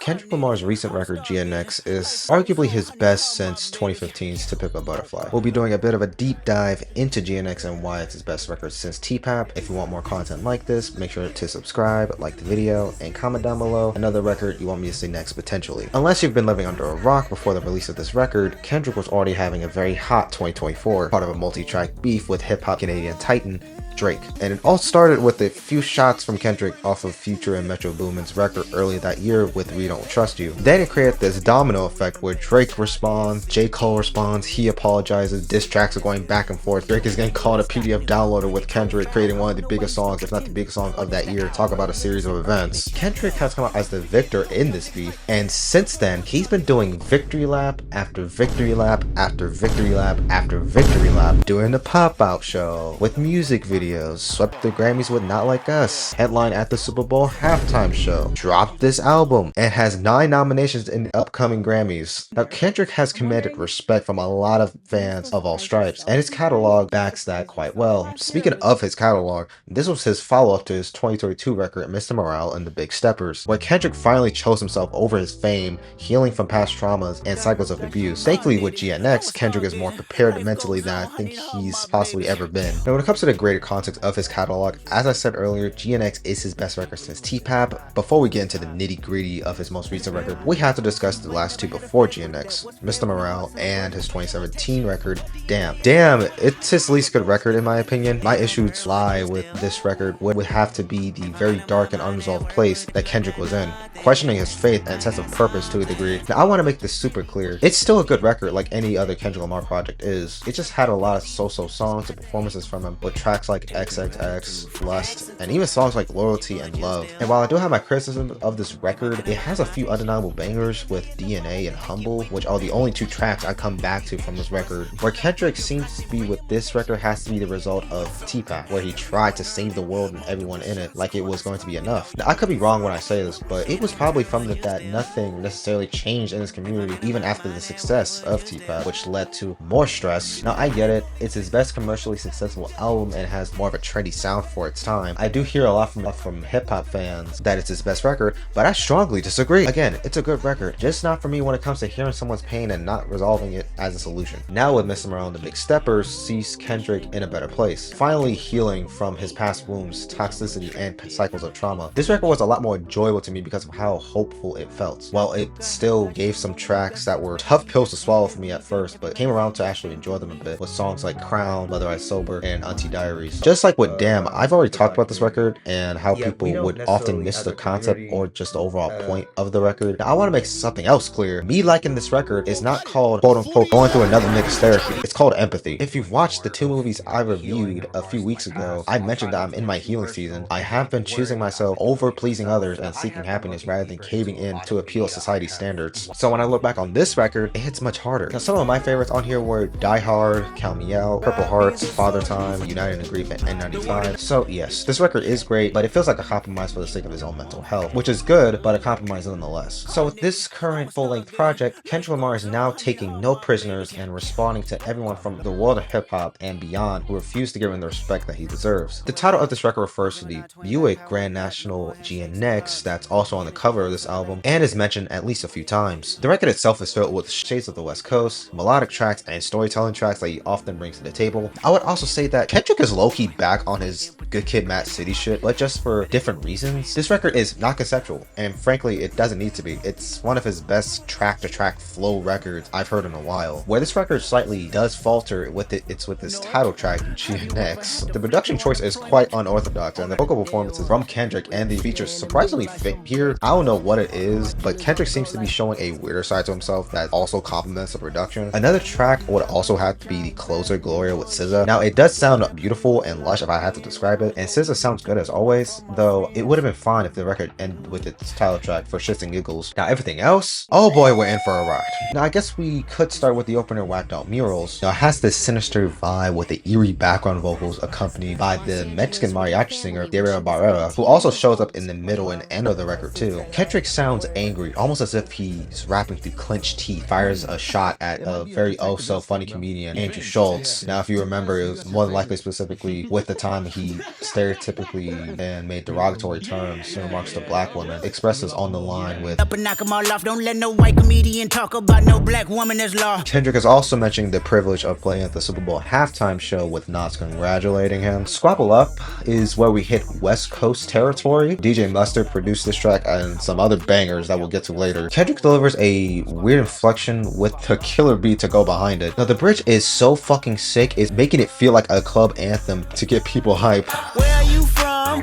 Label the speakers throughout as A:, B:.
A: Kendrick Lamar's recent record GNX is arguably his best since 2015's To Pimp A Butterfly. We'll be doing a bit of a deep dive into GNX and why it's his best record since TPAP. If you want more content like this, make sure to subscribe, like the video, and comment down below another record you want me to see next potentially. Unless you've been living under a rock before the release of this record, Kendrick was already having a very hot 2024, part of a multi-track beef with hip-hop Canadian titan Drake. And it all started with a few shots from Kendrick off of Future and Metro Boomin's record earlier that year with We Don't Trust You. Then it created this domino effect where Drake responds, J. Cole responds, he apologizes, diss tracks are going back and forth. Drake is getting called a PDF downloader with Kendrick creating one of the biggest songs, if not the biggest song of that year. Talk about a series of events. Kendrick has come out as the victor in this beef, and since then, he's been doing victory lap after victory lap after victory lap after victory lap, doing the pop-out show with music videos, swept the Grammys with Not Like Us, headline at the Super Bowl halftime show, dropped this album, and has 9 nominations in the upcoming Grammys. Now, Kendrick has commanded respect from a lot of fans of all stripes, and his catalog backs that quite well. Speaking of his catalog, this was his follow-up to his 2022 record, Mr. Morale and the Big Steppers, where Kendrick finally chose himself over his fame, healing from past traumas and cycles of abuse. Thankfully, with GNX, Kendrick is more prepared mentally than I think he's possibly ever been. Now, when it comes to the greater context of his catalog, as I said earlier, GNX is his best record since TPAP. Before we get into the nitty-gritty of his most recent record, we have to discuss the last two before GNX, Mr. Morale and his 2017 record, Damn. Damn, it's his least good record in my opinion. My issues lie with this record would have to be the very dark and unresolved place that Kendrick was in, questioning his faith and sense of purpose to a degree. Now, I want to make this super clear. It's still a good record like any other Kendrick Lamar project is. It just had a lot of so-so songs and performances from him, with tracks like XXX, Lust, and even songs like Loyalty and Love. And while I do have my criticism of this record, it has a few undeniable bangers with DNA and Humble, which are the only 2 tracks I come back to from this record. Where Kendrick seems to be with this record has to be the result of TPAP, where he tried to save the world and everyone in it like it was going to be enough. Now, I could be wrong when I say this, but it was probably from that nothing necessarily changed in his community even after the success of TPAP, which led to more stress. Now, I get it. It's his best commercially successful album and has more of a trendy sound for its time. I do hear a lot from hip-hop fans that it's his best record, but I strongly disagree. Again, it's a good record, just not for me when it comes to hearing someone's pain and not resolving it as a solution. Now with Mr. Morale and the Big Steppers sees Kendrick in a better place, finally healing from his past wounds, toxicity, and cycles of trauma. This record was a lot more enjoyable to me because of how hopeful it felt. While it still gave some tracks that were tough pills to swallow for me at first, but came around to actually enjoy them a bit, with songs like Crown, Leather Eye Sober, and Auntie Diaries. Just like with Damn, I've already talked about this record and how people would often miss the concept or just the overall point of the record. Now, I want to make something else clear. Me liking this record is not called quote-unquote going through another nigga's therapy. It's called empathy. If you've watched the 2 movies I reviewed a few weeks ago, I mentioned that I'm in my healing season. I have been choosing myself over pleasing others and seeking happiness rather than caving in to appeal society's standards. So when I look back on this record, it hits much harder. Now, some of my favorites on here were Die Hard, Count Me Out, Purple Hearts, Father Time, United in Grief, and N95. So yes, this record is great, but it feels like a compromise for the sake of his own mental health, which is good, but a compromise nonetheless. So with this current full-length project, Kendrick Lamar is now taking no prisoners and responding to everyone from the world of hip-hop and beyond who refuse to give him the respect that he deserves. The title of this record refers to the Buick Grand National GNX that's also on the cover of this album and is mentioned at least a few times. The record itself is filled with shades of the West Coast, melodic tracks, and storytelling tracks that he often brings to the table. I would also say that Kendrick is low-key back on his Good Kid, Mad City shit, but just for different reasons. This record is not conceptual, and frankly, it doesn't need to be. It's one of his best track-to-track flow records I've heard in a while. Where this record slightly does falter with it's with this title track, GNX. The production choice is quite unorthodox, and the vocal performances from Kendrick and the features surprisingly fit here. I don't know what it is, but Kendrick seems to be showing a weirder side to himself that also complements the production. Another track would also have to be the closer, Gloria, with SZA. Now, it does sound beautiful and lush if I had to describe it, and SZA sounds good as always, though it would have been fine if the record ended with its title track for shits and giggles. Now, everything else, oh boy, we're in for a ride. Now, I guess we could start with the opener, Whacked Out Murals. Now, it has this sinister vibe with the eerie background vocals accompanied by the Mexican mariachi singer Daria Barrera, who also shows up in the middle and end of the record too. Kendrick sounds angry, almost as if he's rapping through clenched teeth, fires a shot at a very oh so funny comedian, Andrew Schultz. Now, if you remember, it was more than likely specifically especially with the time he stereotypically and made derogatory terms in remarks to black women, expresses on the line with
B: up and knock 'em all off. Don't let no white comedian talk about no black woman that's law.
A: Kendrick is also mentioning the privilege of playing at the Super Bowl halftime show with Nas congratulating him. Squabble Up is where we hit West Coast territory. DJ Mustard produced this track and some other bangers that we'll get to later. Kendrick delivers a weird inflection with the killer beat to go behind it. Now the bridge is so fucking sick, it's making it feel like a club anthem to get people hype.
B: Where are you from?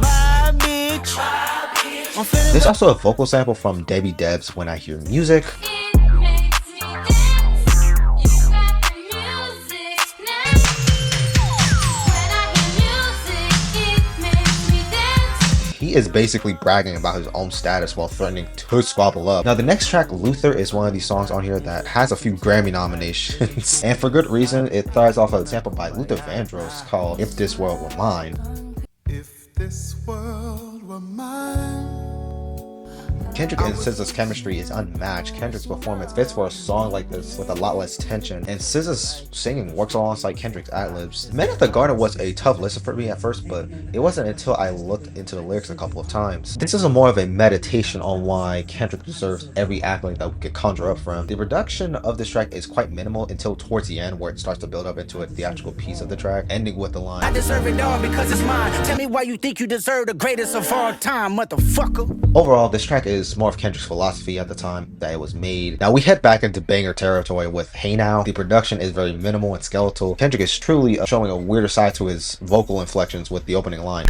B: My bitch.
A: There's also a vocal sample from Debbie Debs, When I Hear Music. He is basically bragging about his own status while threatening to squabble up. Now the next track, Luther, is one of these songs on here that has a few Grammy nominations. And for good reason. It thrives off of a sample by Luther Vandross called If This World Were Mine.
C: If this world were mine.
A: Kendrick and SZA's chemistry is unmatched. Kendrick's performance fits for a song like this with a lot less tension, and SZA's singing works alongside Kendrick's ad-libs. Men at the Garden was a tough listen for me at first, but it wasn't until I looked into the lyrics a couple of times. This is more of a meditation on why Kendrick deserves every accolade that we could conjure up from. The production of this track is quite minimal until towards the end, where it starts to build up into a theatrical piece of the track, ending with the line,
B: I deserve it all because it's mine. Tell me why you think you deserve the greatest of all time, motherfucker.
A: Overall, this track is more of Kendrick's philosophy at the time that it was made. Now we head back into banger territory with Hey Now. The production is very minimal and skeletal. Kendrick is truly showing a weirder side to his vocal inflections with the opening line.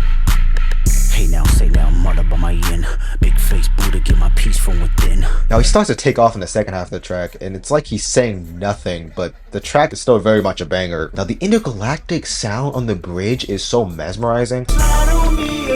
B: Hey now, say now, mother by my end. Big face Buddha, get my peace from within.
A: Now he starts to take off in the second half of the track, and it's like he's saying nothing, but the track is still very much a banger. Now the intergalactic sound on the bridge is so mesmerizing.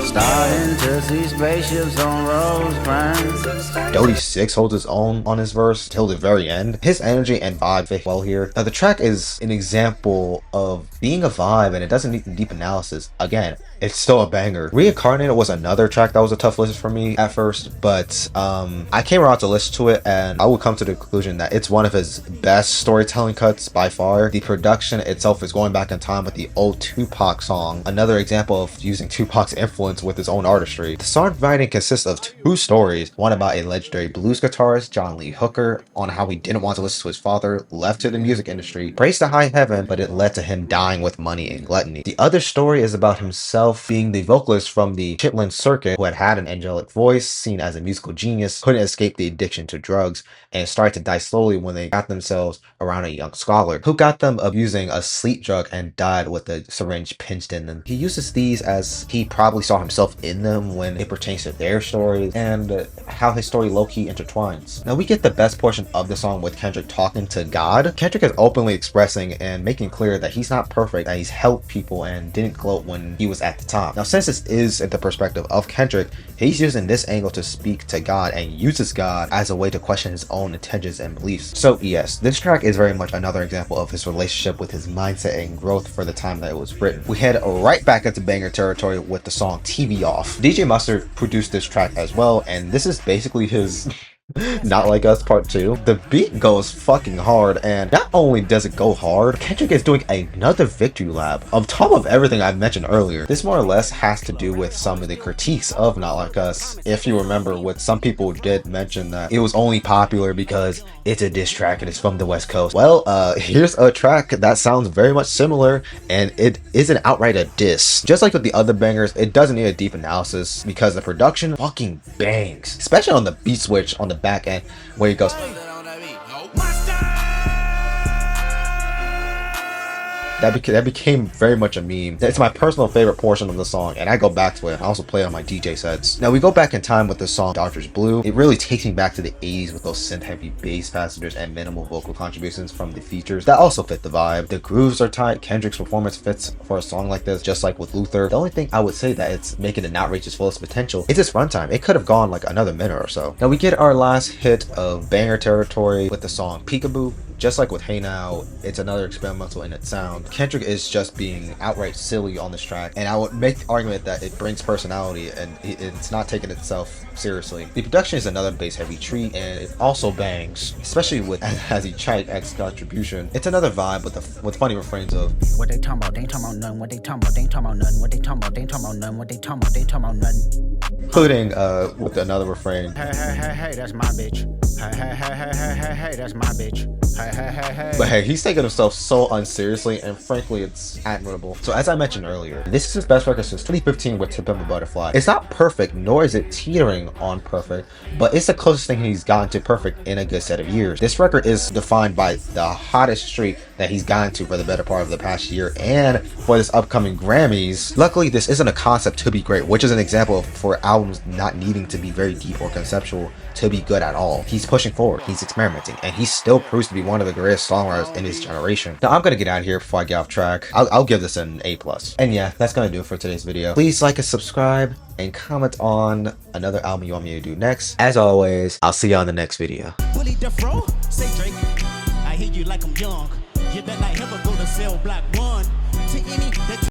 B: Starting to see spaceships on Rosecrans.
A: Dodie Six holds his own on his verse till the very end. His energy and vibe fit well here. Now the track is an example of being a vibe, and it doesn't need deep analysis. Again, it's still a banger. Reincarnated was another track that was a tough listen for me at first, but I came around to listen to it, and I would come to the conclusion that it's one of his best storytelling cuts by far. The production itself is going back in time with the old Tupac song, another example of using Tupac's influence with his own artistry. The songwriting consists of two stories, one about a legendary blues guitarist, John Lee Hooker, on how he didn't want to listen to his father, left to the music industry, praised to high heaven, but it led to him dying with money and gluttony. The other story is about himself being the vocalist from the Chitlin Circuit who had an angelic voice, seen as a musical genius, couldn't escape the addiction to drugs, and started to die slowly when they got themselves around a young scholar who got them abusing a sleep drug and died with a syringe pinched in them. He uses these as he probably saw himself in them when it pertains to their stories and how his story low-key intertwines. Now we get the best portion of the song with Kendrick talking to God. Kendrick is openly expressing and making clear that he's not perfect, that he's helped people and didn't gloat when he was at the top. Now since this is at the perspective of Kendrick, he's using this angle to speak to God and uses God as a way to question his own intentions and beliefs. So yes, this track is very much another example of his relationship with his mindset and growth for the time that it was written. We head right back into banger territory with the song TV Off. DJ Mustard produced this track as well, and this is basically his Not Like Us Part 2. The beat goes fucking hard, and not only does it go hard, Kendrick is doing another victory lap on top of everything I mentioned earlier. This more or less has to do with some of the critiques of Not Like Us. If you remember, what some people did mention that it was only popular because it's a diss track and it's from the West Coast. Well, here's a track that sounds very much similar, and it isn't outright a diss. Just like with the other bangers, it doesn't need a deep analysis because the production fucking bangs, especially on the beat switch on the back end where he goes, that became very much a meme. It's my personal favorite portion of the song, and I go back to it. I also play it on my DJ sets. Now we go back in time with the song Dodgers Blue. It really takes me back to the 80s with those synth heavy bass passages and minimal vocal contributions from the features that also fit the vibe. The grooves are tight. Kendrick's performance fits for a song like this, just like with Luther. The only thing I would say that it's making it not reach its fullest potential is its runtime. It could have gone like another minute or so. Now we get our last hit of banger territory with the song Peekaboo. Just like with Hey Now, it's another experimental in its sound. Kendrick is just being outright silly on this track, and I would make the argument that it brings personality and it's not taking itself seriously. The production is another bass-heavy treat, and it also bangs, especially with as he Chite X contribution. It's another vibe with funny refrains of
B: What they talking about? They ain't talking about nothing. What they talking about? They ain't talking about nothing. What they talking about? They ain't talking about nothing. What they talking about? They ain't talking about nothing.
A: including with another refrain.
B: Hey, hey, hey, hey, that's my bitch. Hey, hey, hey, hey, hey, hey, hey, that's my bitch. Hey, hey, hey, hey.
A: But hey, he's taking himself so unseriously, and frankly, it's admirable. So as I mentioned earlier, this is his best record since 2015 with To Pimp A Butterfly. It's not perfect, nor is it teetering on perfect, but it's the closest thing he's gotten to perfect in a good set of years. This record is defined by the hottest streak that he's gotten to for the better part of the past year, and for this upcoming Grammys. Luckily, this isn't a concept to be great, which is an example for albums not needing to be very deep or conceptual to be good at all. He's pushing forward, he's experimenting, and he still proves to be one of the greatest songwriters in his generation. Now I'm gonna get out of here before I get off track. I'll give this an A+. And yeah, that's gonna do it for today's video. Please like and subscribe and comment on another album you want me to do next. As always, I'll see you on the next video.
D: Willie Defro, say Drake. I hear you like I'm young. You better not ever go to cell block 1 to any that